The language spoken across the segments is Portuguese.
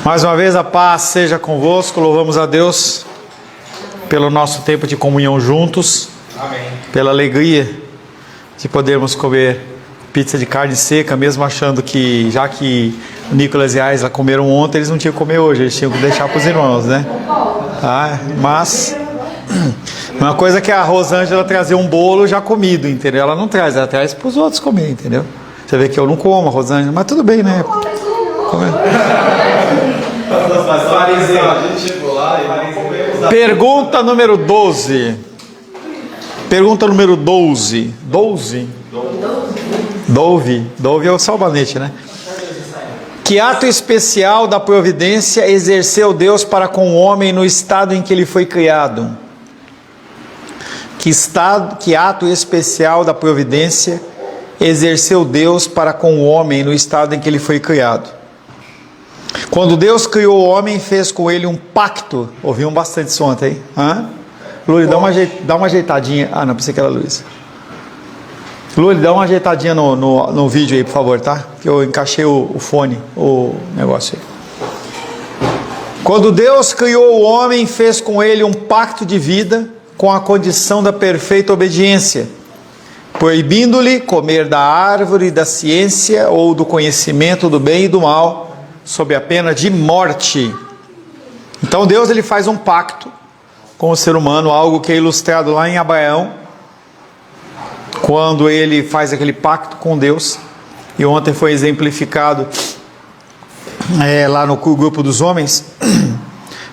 Mais uma vez a paz seja convosco, louvamos a Deus pelo nosso tempo de comunhão juntos. Amém. Pela alegria de podermos comer pizza de carne seca, mesmo achando que, já que o Nicolas e a Isla comeram ontem, eles não tinham que comer hoje, eles tinham que deixar para os irmãos, né? Mas uma coisa é que a Rosângela trazer um bolo já comido, entendeu? Ela não traz, ela traz para os outros comer, entendeu? Você vê que eu não como a Rosângela, mas tudo bem, né? Pergunta número 12. Pergunta número 12. 12? Dove é o salbanete, né? Que ato especial da providência exerceu Deus para com o homem no estado em que ele foi criado? Que ato especial da providência exerceu Deus para com o homem no estado em que ele foi criado? Quando Deus criou o homem, fez com ele um pacto. Ouvimos bastante isso ontem, hein? Lúlia, dá uma ajeitadinha. Ah, não, pensei que era Luiz. Lúlia, dá uma ajeitadinha no vídeo aí, por favor, tá? Que eu encaixei o fone, o negócio aí. Quando Deus criou o homem, fez com ele um pacto de vida com a condição da perfeita obediência, proibindo-lhe comer da árvore da ciência ou do conhecimento do bem e do mal, sob a pena de morte. Então Deus ele faz um pacto com o ser humano, algo que é ilustrado lá em Abraão, quando ele faz aquele pacto com Deus, e ontem foi exemplificado lá no grupo dos homens,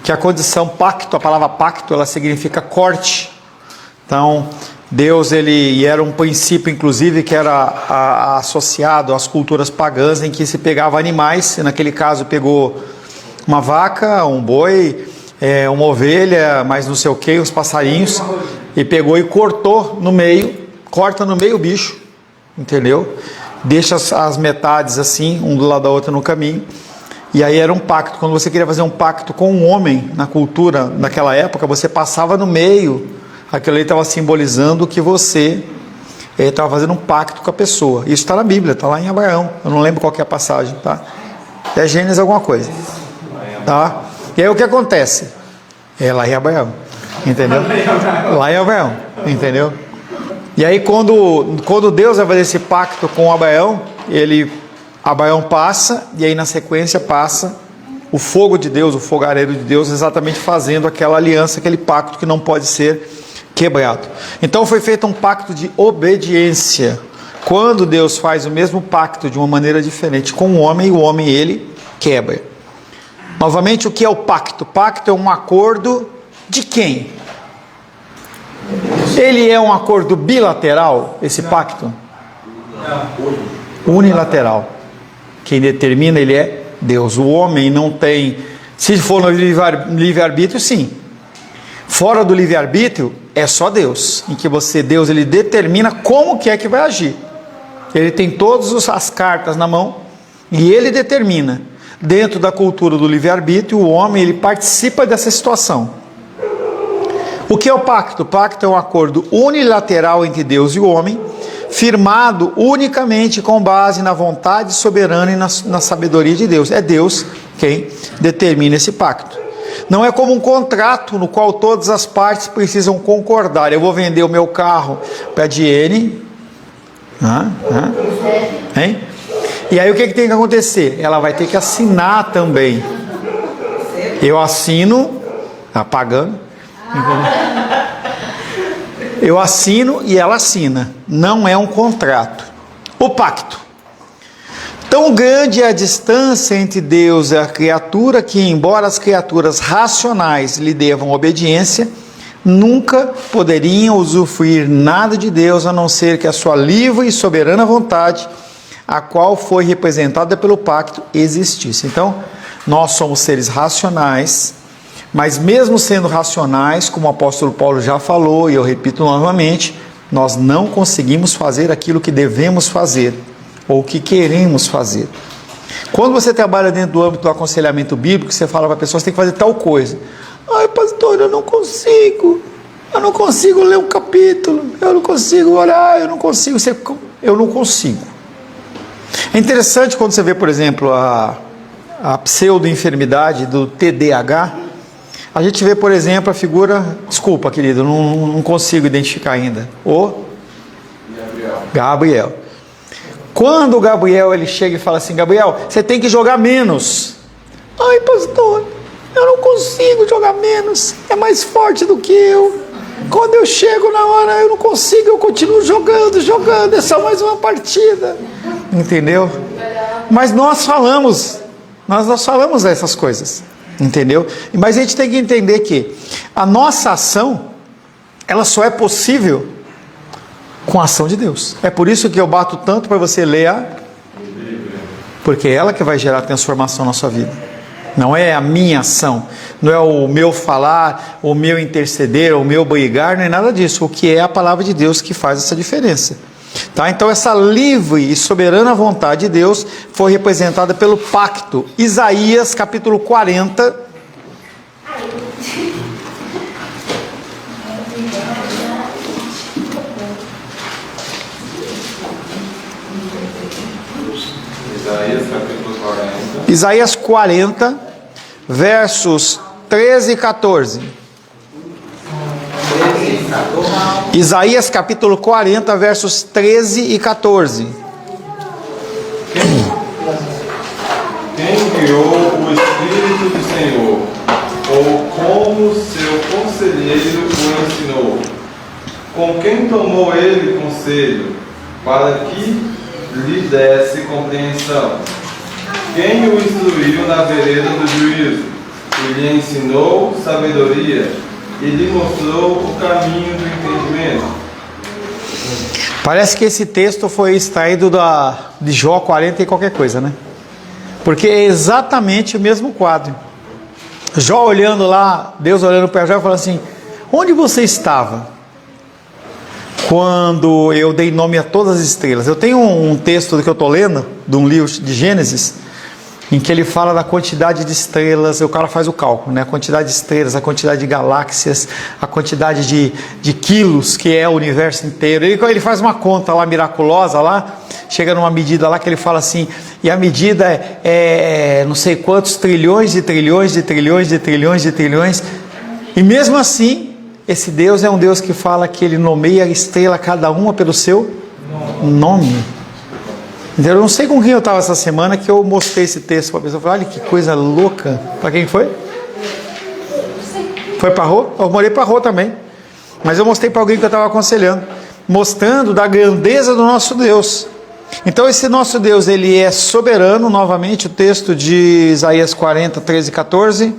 que a condição pacto, a palavra pacto, ela significa corte. Então Deus, ele era um princípio, inclusive, que era associado às culturas pagãs, em que se pegava animais, e naquele caso pegou uma vaca, um boi, uma ovelha, mais não sei o que, uns passarinhos, e pegou e cortou no meio, corta no meio o bicho, entendeu? Deixa as metades assim, um do lado da outra no caminho, e aí era um pacto. Quando você queria fazer um pacto com um homem, na cultura, naquela época, você passava no meio. Aquilo aí estava simbolizando que você estava fazendo um pacto com a pessoa. Isso está na Bíblia, está lá em Abraão. Eu não lembro qual que é a passagem, tá? É Gênesis alguma coisa, tá? E aí o que acontece? É lá em Abraão, entendeu? Lá em Abraão, entendeu? E aí quando Deus vai fazer esse pacto com Abraão, Abraão passa, e aí na sequência passa o fogo de Deus, o fogareiro de Deus, exatamente fazendo aquela aliança, aquele pacto que não pode ser quebrado. Então foi feito um pacto de obediência. Quando Deus faz o mesmo pacto de uma maneira diferente com o homem ele quebra. Novamente, o que é o pacto? O pacto é um acordo de quem? Ele é um acordo bilateral, esse pacto? Unilateral. Quem determina ele é Deus. O homem não tem. Se for no livre-arbítrio, sim. Fora do livre-arbítrio, é só Deus, em que Deus ele determina como que é que vai agir. Ele tem todas as cartas na mão e ele determina. Dentro da cultura do livre-arbítrio, o homem ele participa dessa situação. O que é o pacto? O pacto é um acordo unilateral entre Deus e o homem, firmado unicamente com base na vontade soberana e na sabedoria de Deus. É Deus quem determina esse pacto. Não é como um contrato no qual todas as partes precisam concordar. Eu vou vender o meu carro para a Diene. Hein? E aí o que tem que acontecer? Ela vai ter que assinar também. Eu assino, está pagando. Eu assino e ela assina. Não é um contrato. O pacto. Tão grande é a distância entre Deus e a criatura que, embora as criaturas racionais lhe devam obediência, nunca poderiam usufruir nada de Deus a não ser que a sua livre e soberana vontade, a qual foi representada pelo pacto, existisse. Então, nós somos seres racionais, mas mesmo sendo racionais, como o apóstolo Paulo já falou, e eu repito novamente, nós não conseguimos fazer aquilo que devemos fazer, ou que queremos fazer. Quando você trabalha dentro do âmbito do aconselhamento bíblico, você fala para a pessoa, você tem que fazer tal coisa. Ai, pastor, eu não consigo ler um capítulo, eu não consigo orar, eu não consigo. É interessante quando você vê, por exemplo, a pseudo-enfermidade do TDAH, a gente vê, por exemplo, a figura, desculpa, querido, não consigo identificar ainda, o Gabriel. Quando o Gabriel ele chega e fala assim, Gabriel, você tem que jogar menos. Ai, pastor, eu não consigo jogar menos, é mais forte do que eu. Quando eu chego na hora, eu não consigo, eu continuo jogando, é só mais uma partida. Entendeu? Mas nós falamos essas coisas. Entendeu? Mas a gente tem que entender que a nossa ação, ela só é possível com a ação de Deus. É por isso que eu bato tanto para você ler a Bíblia. Porque é ela que vai gerar transformação na sua vida. Não é a minha ação, não é o meu falar, o meu interceder, o meu brigar, não é nada disso. O que é a palavra de Deus que faz essa diferença. Tá? Então essa livre e soberana vontade de Deus foi representada pelo pacto. Isaías capítulo 40. Isaías 40, versos 13 e 14. Isaías capítulo 40, versos 13 e 14. Quem guiou o Espírito do Senhor, ou como seu conselheiro o ensinou? Com quem tomou ele conselho, para que lhe desse compreensão? Quem o instruiu na vereda do juízo, e lhe ensinou sabedoria, e lhe mostrou o caminho do entendimento? Parece que esse texto foi extraído de Jó 40 e qualquer coisa, né? Porque é exatamente o mesmo quadro. Jó olhando lá, Deus olhando para Jó e falando assim, onde você estava quando eu dei nome a todas as estrelas? Eu tenho um texto que eu estou lendo, de um livro de Gênesis, em que ele fala da quantidade de estrelas, o cara faz o cálculo, né? A quantidade de estrelas, a quantidade de galáxias, a quantidade de quilos que é o universo inteiro. Ele faz uma conta lá miraculosa lá, chega numa medida lá que ele fala assim, e a medida é não sei quantos trilhões de trilhões de trilhões de trilhões de trilhões, e mesmo assim, esse Deus é um Deus que fala que ele nomeia a estrela cada uma pelo seu nome. Eu não sei com quem eu estava essa semana que eu mostrei esse texto para a pessoa. Eu falei, olha que coisa louca. Para quem foi? Foi para Rô? Eu morei para Rô também. Mas eu mostrei para alguém que eu estava aconselhando. Mostrando da grandeza do nosso Deus. Então esse nosso Deus, ele é soberano. Novamente o texto de Isaías 40, 13 e 14.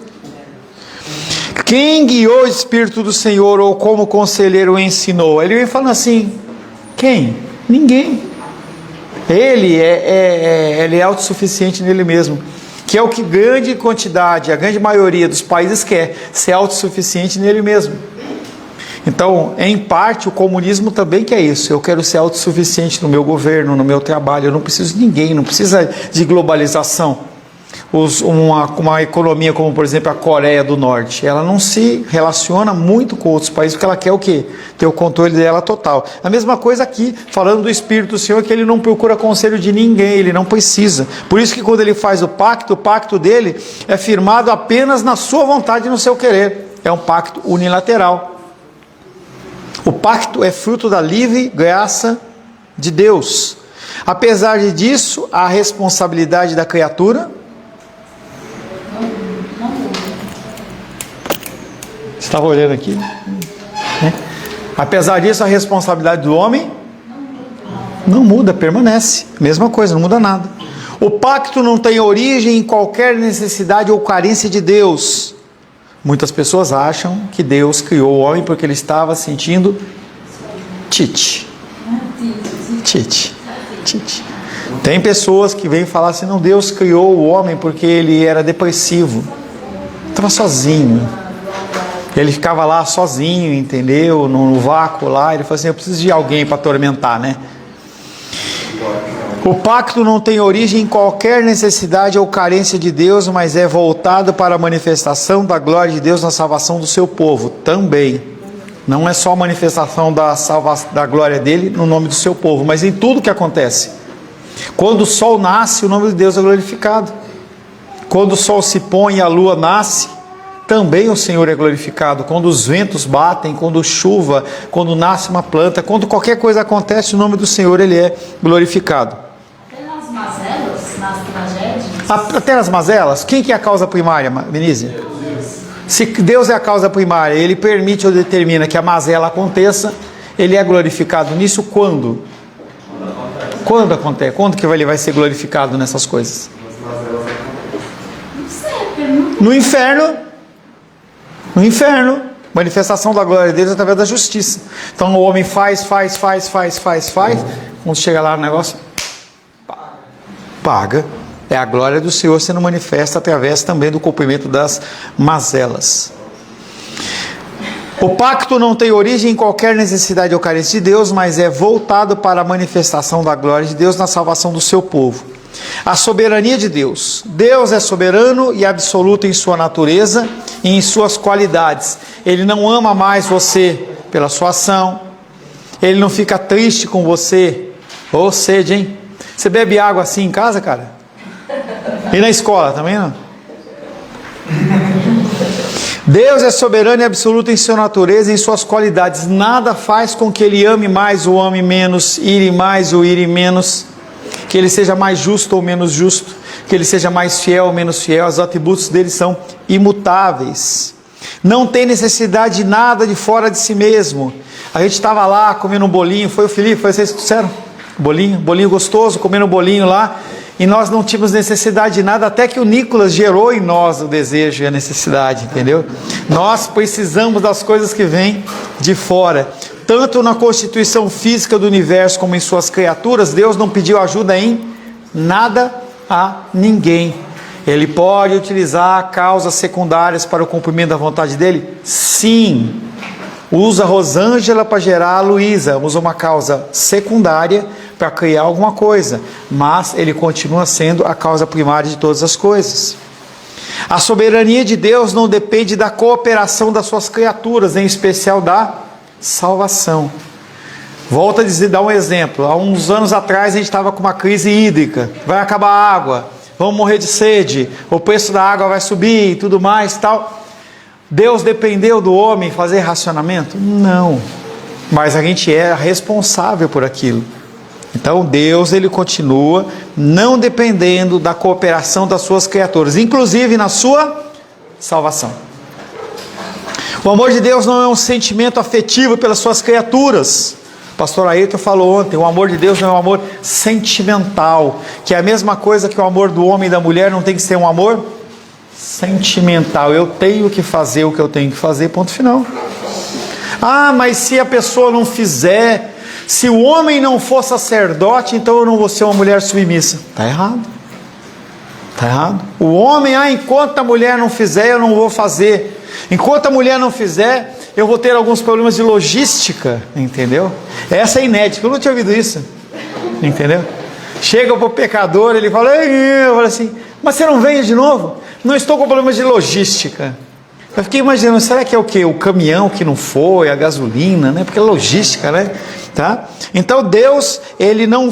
Quem guiou o Espírito do Senhor ou como conselheiro o ensinou? Ele vem falando assim, quem? Ninguém. Ele é autossuficiente nele mesmo, que é o que grande quantidade, a grande maioria dos países quer, ser autossuficiente nele mesmo. Então, em parte, o comunismo também quer isso. Eu quero ser autossuficiente no meu governo, no meu trabalho, eu não preciso de ninguém, não precisa de globalização. Uma economia como, por exemplo, a Coreia do Norte, ela não se relaciona muito com outros países, porque ela quer o quê? Ter o controle dela total. A mesma coisa aqui, falando do Espírito do Senhor, que ele não procura conselho de ninguém, ele não precisa. Por isso que quando ele faz o pacto dele é firmado apenas na sua vontade e no seu querer. É um pacto unilateral. O pacto é fruto da livre graça de Deus. Apesar disso, a responsabilidade da criatura... Estava olhando aqui, né? Apesar disso, a responsabilidade do homem não muda, permanece. Mesma coisa, não muda nada. O pacto não tem origem em qualquer necessidade ou carência de Deus. Muitas pessoas acham que Deus criou o homem porque ele estava sentindo tite. Tem pessoas que vêm falar assim, não, Deus criou o homem porque ele era depressivo. Estava sozinho. Ele ficava lá sozinho, entendeu? No vácuo lá. Ele falou assim, eu preciso de alguém para atormentar, né? O pacto não tem origem em qualquer necessidade ou carência de Deus, mas é voltado para a manifestação da glória de Deus na salvação do seu povo. Também. Não é só a manifestação da glória dele no nome do seu povo, mas em tudo que acontece. Quando o sol nasce, o nome de Deus é glorificado. Quando o sol se põe e a lua nasce, também o Senhor é glorificado. Quando os ventos batem, quando chuva, quando nasce uma planta, quando qualquer coisa acontece, o nome do Senhor, Ele é glorificado. Até nas mazelas, nas tragédias. Até nas mazelas? Quem que é a causa primária, Denise? Se Deus é a causa primária, Ele permite ou determina que a mazela aconteça, Ele é glorificado nisso quando? Quando acontece? Quando que Ele vai ser glorificado nessas coisas? Não sei, pergunta. No inferno. No inferno. Manifestação da glória de Deus através da justiça. Então o homem faz. Quando chega lá no negócio, paga. É a glória do Senhor sendo manifesta através também do cumprimento das mazelas. O pacto não tem origem em qualquer necessidade ou carência de Deus, mas é voltado para a manifestação da glória de Deus na salvação do seu povo. A soberania de Deus. Deus é soberano e absoluto em sua natureza e em suas qualidades. Ele não ama mais você pela sua ação. Ele não fica triste com você. Ô sede, hein? Você bebe água assim em casa, cara? E na escola também não? Deus é soberano e absoluto em sua natureza e em suas qualidades. Nada faz com que Ele ame mais ou ame menos, ire mais ou ire menos, que Ele seja mais justo ou menos justo, que Ele seja mais fiel ou menos fiel. Os atributos dele são imutáveis. Não tem necessidade de nada de fora de si mesmo. A gente estava lá comendo um bolinho, foi o Felipe, foi vocês que disseram? Bolinho gostoso, comendo um bolinho lá. E nós não tínhamos necessidade de nada, até que o Nicolas gerou em nós o desejo e a necessidade, entendeu? Nós precisamos das coisas que vêm de fora. Tanto na constituição física do universo como em suas criaturas, Deus não pediu ajuda em nada a ninguém. Ele pode utilizar causas secundárias para o cumprimento da vontade dele? Sim. Usa Rosângela para gerar a Luísa. Usa uma causa secundária para criar alguma coisa, mas ele continua sendo a causa primária de todas as coisas. A soberania de Deus não depende da cooperação das suas criaturas, em especial da salvação. Volto a dizer, dar um exemplo. Há uns anos atrás a gente estava com uma crise hídrica, vai acabar a água, vamos morrer de sede, o preço da água vai subir e tudo mais, tal. Deus dependeu do homem fazer racionamento? Não, mas a gente é responsável por aquilo. Então Deus, ele continua não dependendo da cooperação das suas criaturas, inclusive na sua salvação. O amor de Deus não é um sentimento afetivo pelas suas criaturas. O pastor Ayrton falou ontem, o amor de Deus não é um amor sentimental, que é a mesma coisa que o amor do homem e da mulher não tem que ser um amor sentimental. Eu tenho que fazer o que eu tenho que fazer, ponto final. Ah, mas se a pessoa não fizer... Se o homem não for sacerdote, então eu não vou ser uma mulher submissa. Está errado. Está errado. O homem, enquanto a mulher não fizer, eu não vou fazer. Enquanto a mulher não fizer, eu vou ter alguns problemas de logística. Entendeu? Essa é inédita. Eu não tinha ouvido isso. Entendeu? Chega para o pecador, ele fala, eu falo assim, mas você não veio de novo? Não estou com problemas de logística. Eu fiquei imaginando, será que é o quê? O caminhão que não foi, a gasolina, né? Porque é logística, né? Tá? Então Deus, ele não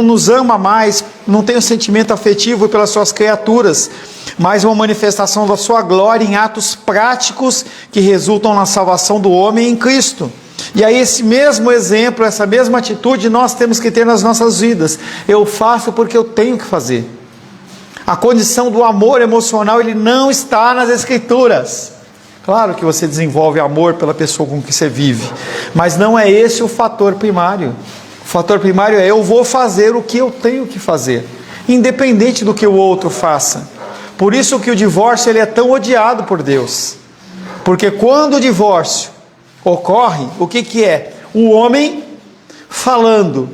nos ama mais, não tem um sentimento afetivo pelas suas criaturas, mas uma manifestação da sua glória em atos práticos que resultam na salvação do homem em Cristo. E aí esse mesmo exemplo, essa mesma atitude nós temos que ter nas nossas vidas. Eu faço porque eu tenho que fazer. A condição do amor emocional, ele não está nas Escrituras. Claro que você desenvolve amor pela pessoa com que você vive, mas não é esse o fator primário. O fator primário é eu vou fazer o que eu tenho que fazer, independente do que o outro faça. Por isso que o divórcio ele é tão odiado por Deus. Porque quando o divórcio ocorre, o que é? O homem falando,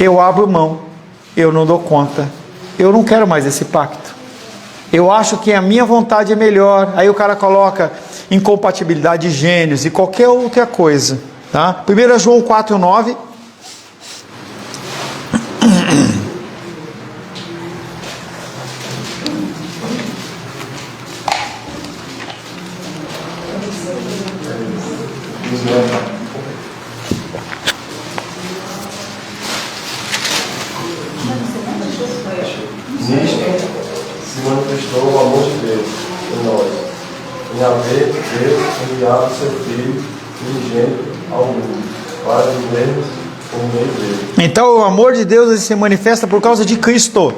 eu abro mão, eu não dou conta, eu não quero mais esse pacto. Eu acho que a minha vontade é melhor. Aí o cara coloca incompatibilidade de gênios e qualquer outra coisa. Tá? 1 João 4,9. mostrou o amor de Deus em nós, em haver Deus enviado seu Filho unigênito ao mundo, para vivermos por meio dele. Então o amor de Deus ele se manifesta por causa de Cristo.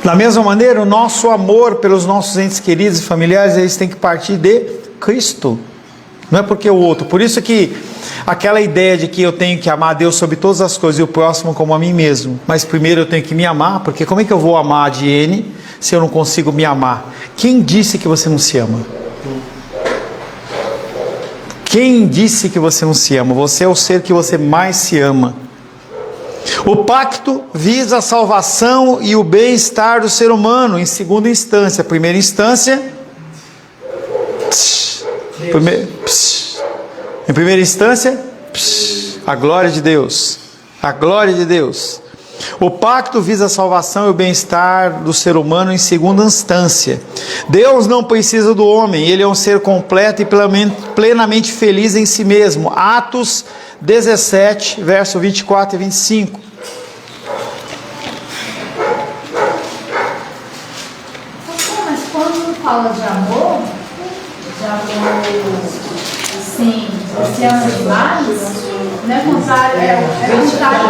Da mesma maneira, o nosso amor pelos nossos entes queridos e familiares, eles têm que partir de Cristo. Não é porque o outro. Por isso que aquela ideia de que eu tenho que amar a Deus sobre todas as coisas e o próximo como a mim mesmo. Mas primeiro eu tenho que me amar, porque como é que eu vou amar a Diene se eu não consigo me amar? Quem disse que você não se ama? Quem disse que você não se ama? Você é o ser que você mais se ama. O pacto visa a salvação e o bem-estar do ser humano em segunda instância. Primeira instância, em primeira instância, a glória de Deus. A glória de Deus. O pacto visa a salvação e o bem-estar do ser humano em segunda instância. Deus não precisa do homem, ele é um ser completo e plenamente feliz em si mesmo. Atos 17, verso 24 e 25. Mas quando fala de amor, assim, você ama demais, não é contrário, é contrário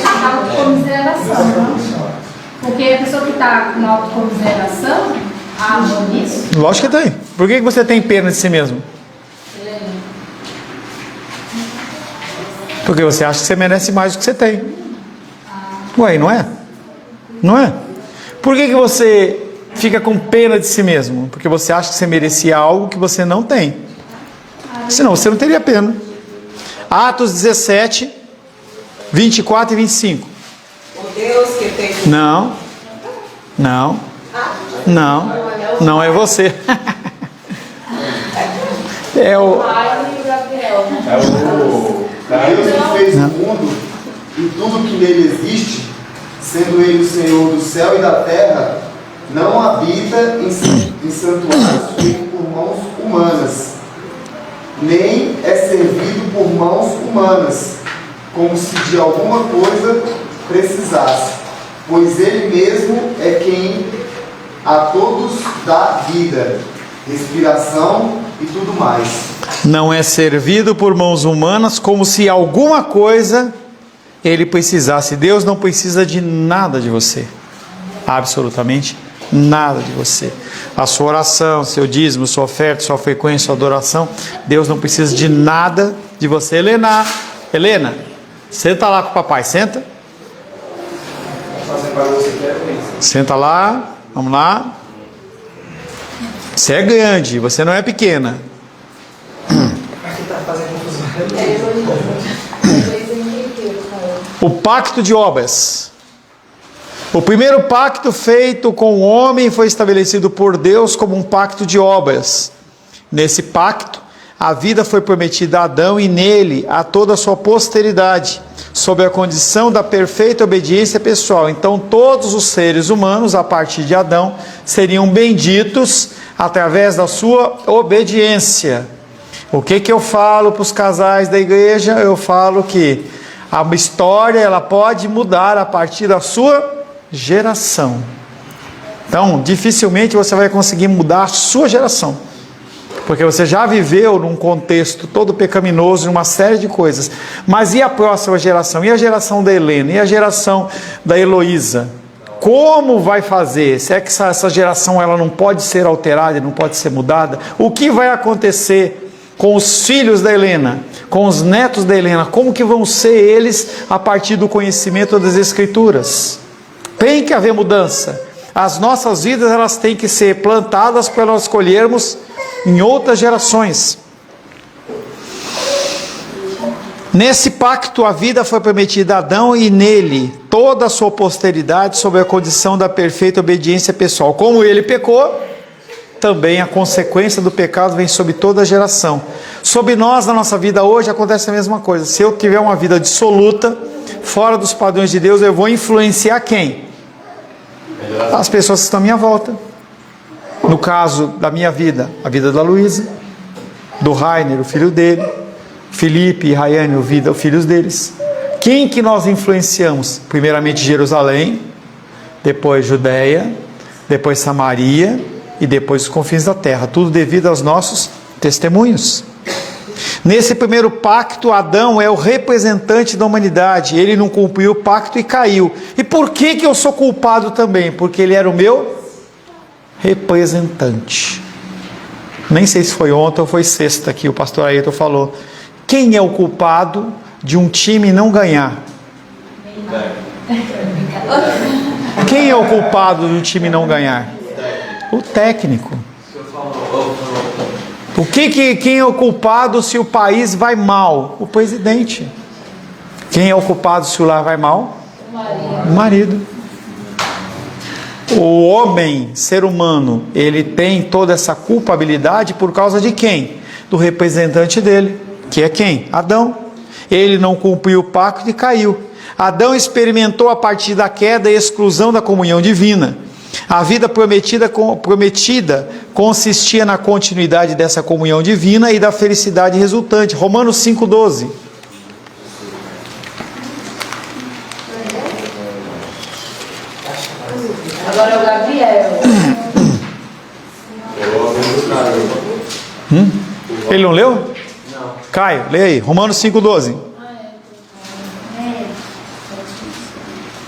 à autocomiseração. Porque a pessoa que está com autocomiseração, há amor nisso? Lógico que tem. Por que você tem pena de si mesmo? Porque você acha que você merece mais do que você tem. Ué, não é? Não é? Por que você fica com pena de si mesmo? Porque você acha que você merecia algo que você não tem. Senão você não teria pena. Atos 17, 24 e 25. O Deus que tem... Não. Não. Não. Não é você. É o... Deus que fez o mundo e tudo que nele existe, sendo ele o Senhor do céu e da terra, não habita em santuários feitos por mãos humanas, nem é servido por mãos humanas, como se de alguma coisa precisasse, pois ele mesmo é quem a todos dá vida, respiração e tudo mais. Não é servido por mãos humanas, como se alguma coisa ele precisasse. Deus não precisa de nada de você. Absolutamente nada de você. A sua oração, seu dízimo, sua oferta, sua frequência, sua adoração, Deus não precisa de nada de você. Helena, senta lá com o papai, senta. Senta lá, vamos lá. Você é grande, você não é pequena. O pacto de obras. O primeiro pacto feito com o homem foi estabelecido por Deus como um pacto de obras. Nesse pacto, a vida foi prometida a Adão e nele a toda a sua posteridade, sob a condição da perfeita obediência pessoal. Então todos os seres humanos, a partir de Adão, seriam benditos através da sua obediência. O que eu falo para os casais da igreja? Eu falo que a história ela pode mudar a partir da sua geração. Então, dificilmente você vai conseguir mudar a sua geração, porque você já viveu num contexto todo pecaminoso, em uma série de coisas. Mas e a próxima geração? E a geração da Helena? E a geração da Heloísa? Como vai fazer? Se é que essa geração ela não pode ser alterada, não pode ser mudada? O que vai acontecer com os filhos da Helena, com os netos da Helena? Como que vão ser eles a partir do conhecimento das Escrituras? Tem que haver mudança. As nossas vidas elas têm que ser plantadas para nós colhermos em outras gerações. Nesse pacto a vida foi prometida a Adão e nele toda a sua posteridade sob a condição da perfeita obediência pessoal. Como ele pecou, também a consequência do pecado vem sobre toda a geração. Sobre nós, na nossa vida hoje, acontece a mesma coisa. Se eu tiver uma vida dissoluta, fora dos padrões de Deus, eu vou influenciar quem? As pessoas que estão à minha volta. No caso da minha vida, a vida da Luísa, do Rainer, o filho dele, Felipe e Rayane, os filhos deles. Quem que nós influenciamos? Primeiramente Jerusalém, depois Judeia, depois Samaria e depois os confins da terra, tudo devido aos nossos testemunhos. Nesse primeiro pacto, Adão é o representante da humanidade, ele não cumpriu o pacto e caiu. E por que eu sou culpado também? Porque ele era o meu representante. Nem sei se foi ontem ou foi sexta que o pastor Ayrton falou. Quem é o culpado de um time não ganhar? Quem é o culpado de um time não ganhar? O técnico. Quem é o culpado se o país vai mal? O presidente. Quem é o culpado se o lar vai mal? O marido. O homem, ser humano, ele tem toda essa culpabilidade por causa de quem? Do representante dele, que é quem? Adão. Ele não cumpriu o pacto e caiu. Adão experimentou a partir da queda a exclusão da comunhão divina. A vida prometida consistia na continuidade dessa comunhão divina e da felicidade resultante. Romanos 5,12. Agora é o Gabriel. Ele não leu? Não. Caio, lê aí. Romanos 5,12.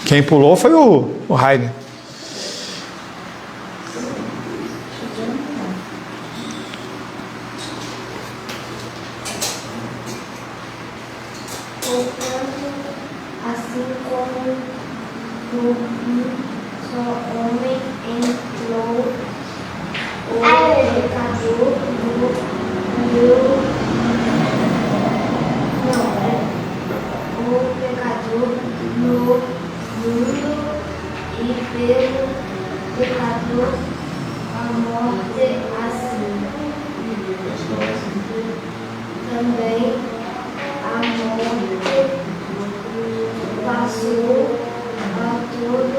Quem pulou foi o Rainer. Assim como no só homem entrou o pecador no mundo e pelo pecador a morte, assim também a morte passou a todos os homens, porque todos pecaram.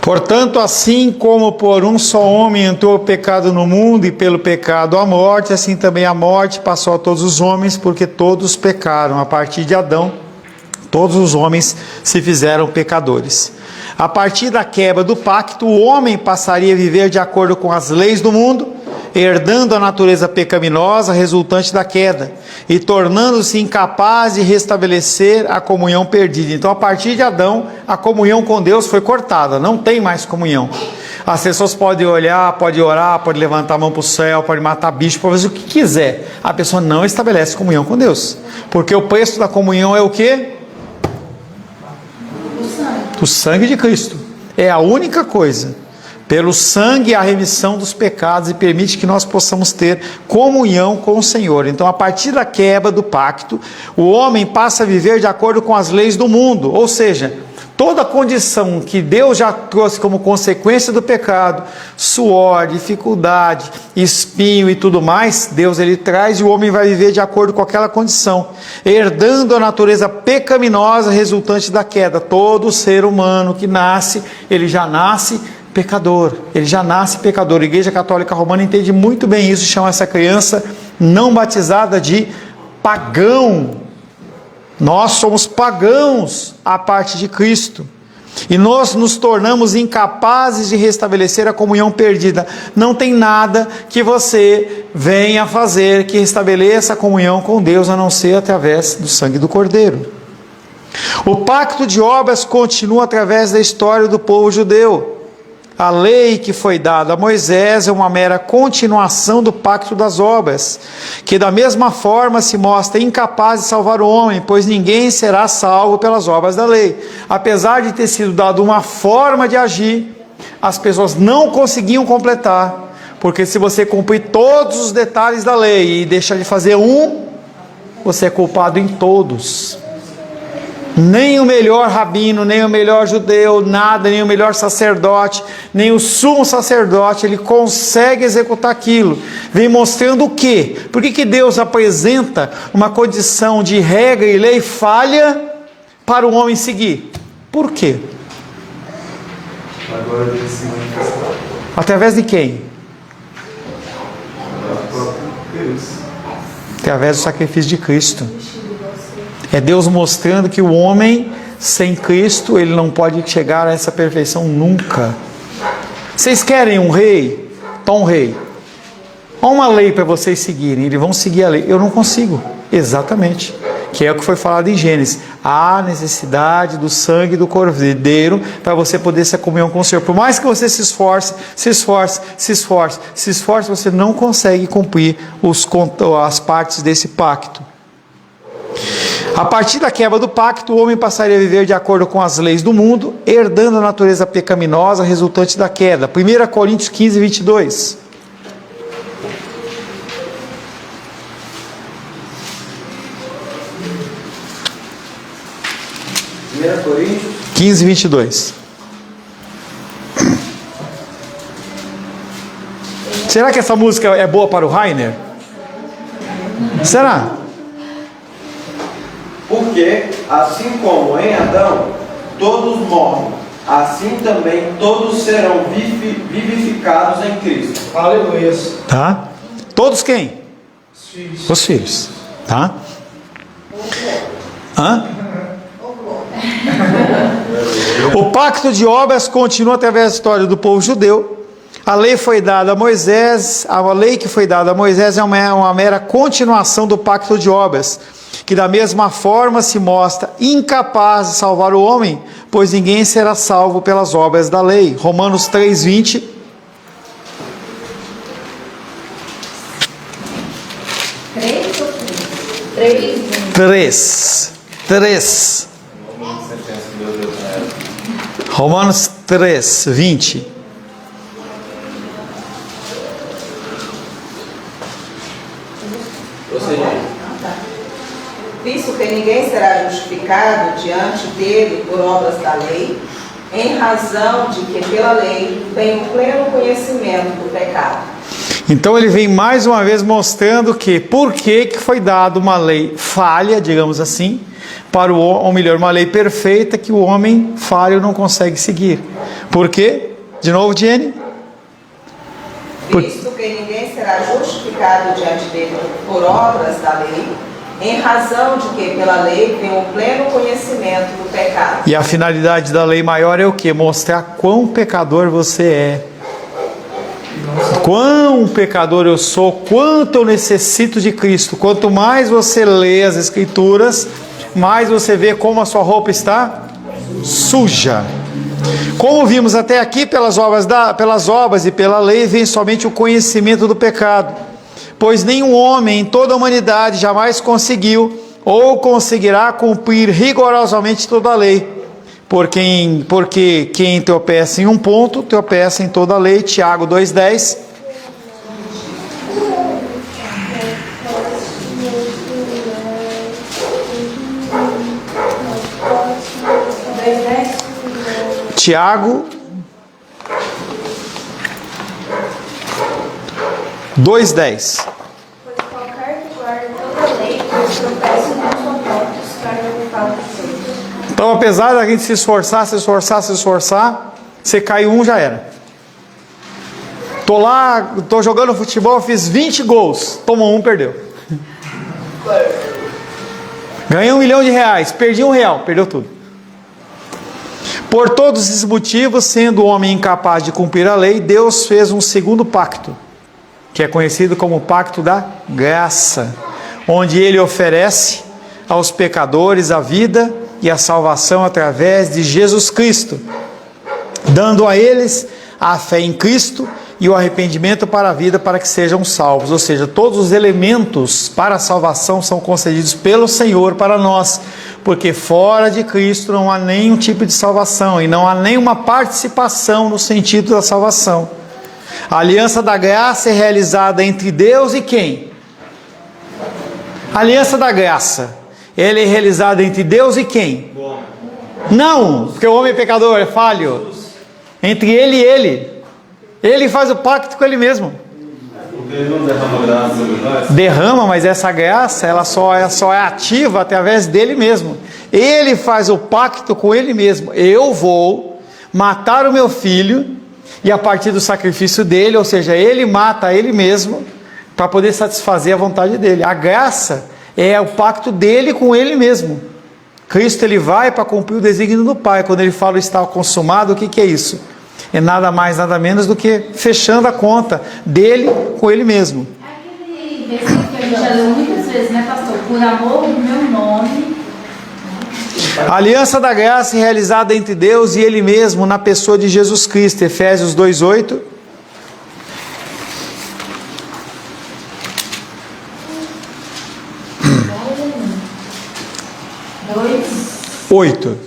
Portanto, assim como por um só homem entrou o pecado no mundo e pelo pecado a morte, assim também a morte passou a todos os homens, porque todos pecaram. A partir de Adão, todos os homens se fizeram pecadores. A partir da quebra do pacto, o homem passaria a viver de acordo com as leis do mundo, herdando a natureza pecaminosa resultante da queda e tornando-se incapaz de restabelecer a comunhão perdida. Então, a partir de Adão, a comunhão com Deus foi cortada, não tem mais comunhão. As pessoas podem olhar, podem orar, podem levantar a mão para o céu, podem matar bicho, podem fazer o que quiser. A pessoa não estabelece comunhão com Deus, porque o preço da comunhão é o quê? O sangue de Cristo. É a única coisa. Pelo sangue, a remissão dos pecados e permite que nós possamos ter comunhão com o Senhor. Então, a partir da quebra do pacto, o homem passa a viver de acordo com as leis do mundo. Ou seja, toda a condição que Deus já trouxe como consequência do pecado, suor, dificuldade, espinho e tudo mais, Deus ele traz e o homem vai viver de acordo com aquela condição, herdando a natureza pecaminosa resultante da queda. Todo ser humano que nasce, ele já nasce pecador, ele já nasce pecador. A Igreja Católica Romana entende muito bem isso, chama essa criança não batizada de pagão. Nós somos pagãos à parte de Cristo e nós nos tornamos incapazes de restabelecer a comunhão perdida. Não tem nada que você venha fazer que restabeleça a comunhão com Deus, a não ser através do sangue do Cordeiro. O pacto de obras continua através da história do povo judeu. A lei que foi dada a Moisés é uma mera continuação do pacto das obras, que da mesma forma se mostra incapaz de salvar o homem, pois ninguém será salvo pelas obras da lei. Apesar de ter sido dado uma forma de agir, as pessoas não conseguiam completar, porque se você cumprir todos os detalhes da lei e deixar de fazer um, você é culpado em todos. Nem o melhor rabino, nem o melhor judeu, nada, nem o melhor sacerdote, nem o sumo sacerdote, ele consegue executar aquilo. Vem mostrando o quê? Por que Deus apresenta uma condição de regra e lei falha para o homem seguir? Por quê? Agora ele se manifestar. Através de quem? Do próprio Deus. através do sacrifício de Cristo. É Deus mostrando que o homem sem Cristo, ele não pode chegar a essa perfeição nunca. Vocês querem um rei? Então um rei. Há uma lei para vocês seguirem, eles vão seguir a lei. Eu não consigo. Exatamente. Que é o que foi falado em Gênesis. Há necessidade do sangue do cordeiro para você poder ter comunhão com o Senhor. Por mais que você se esforce, você não consegue cumprir as partes desse pacto. A partir da quebra do pacto, o homem passaria a viver de acordo com as leis do mundo, herdando a natureza pecaminosa resultante da queda. 1 Coríntios 15, 22. 1 Coríntios 15, 22. Será que essa música é boa para o Rainer? Será? Porque, assim como em Adão todos morrem, assim também todos serão vivificados em Cristo. Aleluia. Tá? Todos quem? Os filhos. Tá? Hã? O pacto de obras continua através da história do povo judeu. A lei foi dada a Moisés, a lei que foi dada a Moisés é uma mera continuação do pacto de obras, que da mesma forma se mostra incapaz de salvar o homem, pois ninguém será salvo pelas obras da lei. Romanos 3:20. Três. Romanos 3:20. Visto que ninguém será justificado diante dele por obras da lei, em razão de que pela lei vem o pleno conhecimento do pecado. Então ele vem mais uma vez mostrando que por que foi dada uma lei falha, digamos assim, para o homem, ou melhor, uma lei perfeita que o homem falho não consegue seguir. Por quê? De novo, Jenny? Visto que ninguém será justificado diante dele por obras da lei, em razão de que pela lei vem o pleno conhecimento do pecado. E a finalidade da lei maior é o quê? Mostrar quão pecador você é. Quão pecador eu sou, quanto eu necessito de Cristo. Quanto mais você lê as Escrituras, mais você vê como a sua roupa está suja. Como vimos até aqui, pelas obras e pela lei, vem somente o conhecimento do pecado. Pois nenhum homem em toda a humanidade jamais conseguiu ou conseguirá cumprir rigorosamente toda a lei. Porque quem tropeça em um ponto, tropeça em toda a lei. Tiago 2,10. Tiago 2,10. Pois qualquer que guarda toda a lei, pois tropeça num só ponto, se torna culpado de todos. Então, apesar da gente se esforçar, você caiu um, já era. Tô jogando futebol, fiz 20 gols, tomou um, perdeu. Ganhei R$1 milhão, perdi R$1, perdeu tudo. Por todos esses motivos, sendo o homem incapaz de cumprir a lei, Deus fez um segundo pacto, que é conhecido como o pacto da graça, onde ele oferece aos pecadores a vida e a salvação através de Jesus Cristo, dando a eles a fé em Cristo e o arrependimento para a vida, para que sejam salvos. Ou seja, todos os elementos para a salvação são concedidos pelo Senhor para nós, porque fora de Cristo não há nenhum tipo de salvação e não há nenhuma participação no sentido da salvação. A aliança da graça é realizada entre Deus e quem? A aliança da graça, ela é realizada entre Deus e quem? Não, porque o homem é pecador, é falho. Entre ele e ele. Ele faz o pacto com ele mesmo. Porque ele não derrama graça sobre nós. Derrama, mas essa graça, ela só é ativa através dele mesmo. Ele faz o pacto com ele mesmo. Eu vou matar o meu filho, e a partir do sacrifício dele, ou seja, ele mata ele mesmo, para poder satisfazer a vontade dele. A graça é o pacto dele com ele mesmo. Cristo, ele vai para cumprir o desígnio do Pai. Quando ele fala está consumado, o que é isso? É nada mais, nada menos do que fechando a conta dele com ele mesmo. Aquele versículo que a gente já leu muitas vezes, né, pastor? Por amor do meu nome. A aliança da graça realizada entre Deus e ele mesmo na pessoa de Jesus Cristo. Efésios 2:8. 8.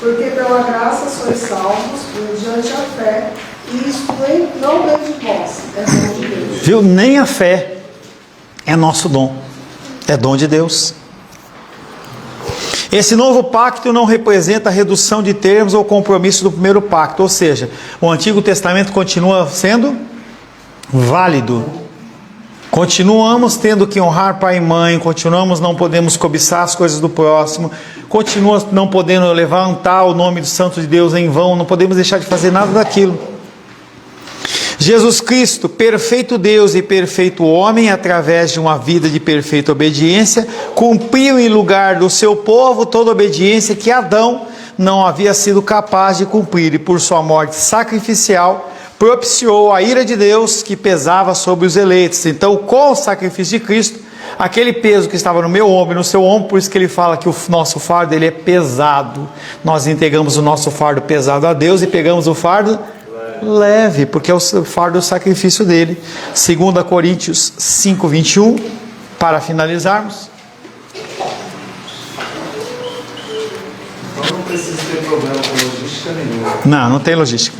Porque pela graça sois salvos, mediante a fé, e isto não vem de vós, é dom de Deus. Viu? Nem a fé é nosso dom, é dom de Deus. Esse novo pacto não representa a redução de termos ou compromisso do primeiro pacto, ou seja, o Antigo Testamento continua sendo válido. Continuamos tendo que honrar pai e mãe, continuamos não podemos cobiçar as coisas do próximo, continuamos não podendo levantar o nome do Santo de Deus em vão, não podemos deixar de fazer nada daquilo. Jesus Cristo, perfeito Deus e perfeito homem, através de uma vida de perfeita obediência, cumpriu em lugar do seu povo toda a obediência que Adão não havia sido capaz de cumprir, e por sua morte sacrificial propiciou a ira de Deus que pesava sobre os eleitos. Então, com o sacrifício de Cristo, aquele peso que estava no meu ombro e no seu ombro, por isso que ele fala que o nosso fardo ele é pesado. Nós entregamos o nosso fardo pesado a Deus e pegamos o fardo leve, porque é o fardo do sacrifício dele. 2 Coríntios 5:21, para finalizarmos. Então não precisa ter problema com logística nenhuma. Não tem logística.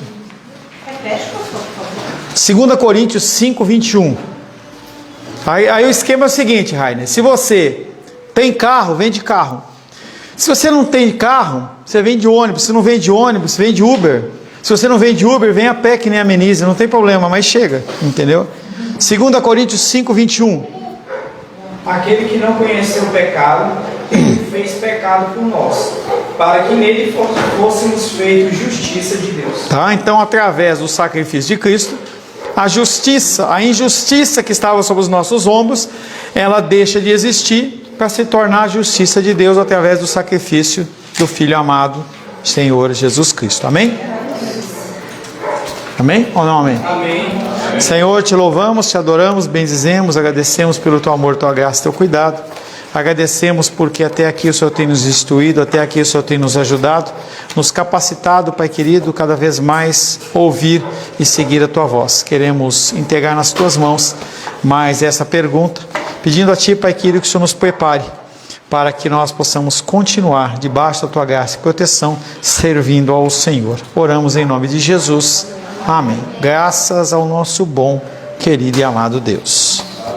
Repete, pastor, por favor. 2 Coríntios 5:21. Aí o esquema é o seguinte, Rainer: se você tem carro, vende carro. Se você não tem carro, você vende ônibus. Se não vende ônibus, vende Uber. Se você não vende Uber, vem a pé que nem a Menise, não tem problema, mas chega, entendeu? 2 Coríntios 5:21. Aquele que não conheceu o pecado, ele fez pecado por nós, para que nele fôssemos feitos justiça de Deus. Tá? Então, através do sacrifício de Cristo, a justiça, a injustiça que estava sobre os nossos ombros, ela deixa de existir para se tornar a justiça de Deus através do sacrifício do Filho amado, Senhor Jesus Cristo. Amém? Amém ou não amém? Amém. Senhor, te louvamos, te adoramos, bendizemos, agradecemos pelo teu amor, tua graça, teu cuidado. Agradecemos porque até aqui o Senhor tem nos instruído, até aqui o Senhor tem nos ajudado, nos capacitado, Pai querido, cada vez mais ouvir e seguir a tua voz. Queremos entregar nas tuas mãos mais essa pergunta, pedindo a ti, Pai querido, que o Senhor nos prepare para que nós possamos continuar debaixo da tua graça e proteção, servindo ao Senhor. Oramos em nome de Jesus. Amém. Graças ao nosso bom, querido e amado Deus.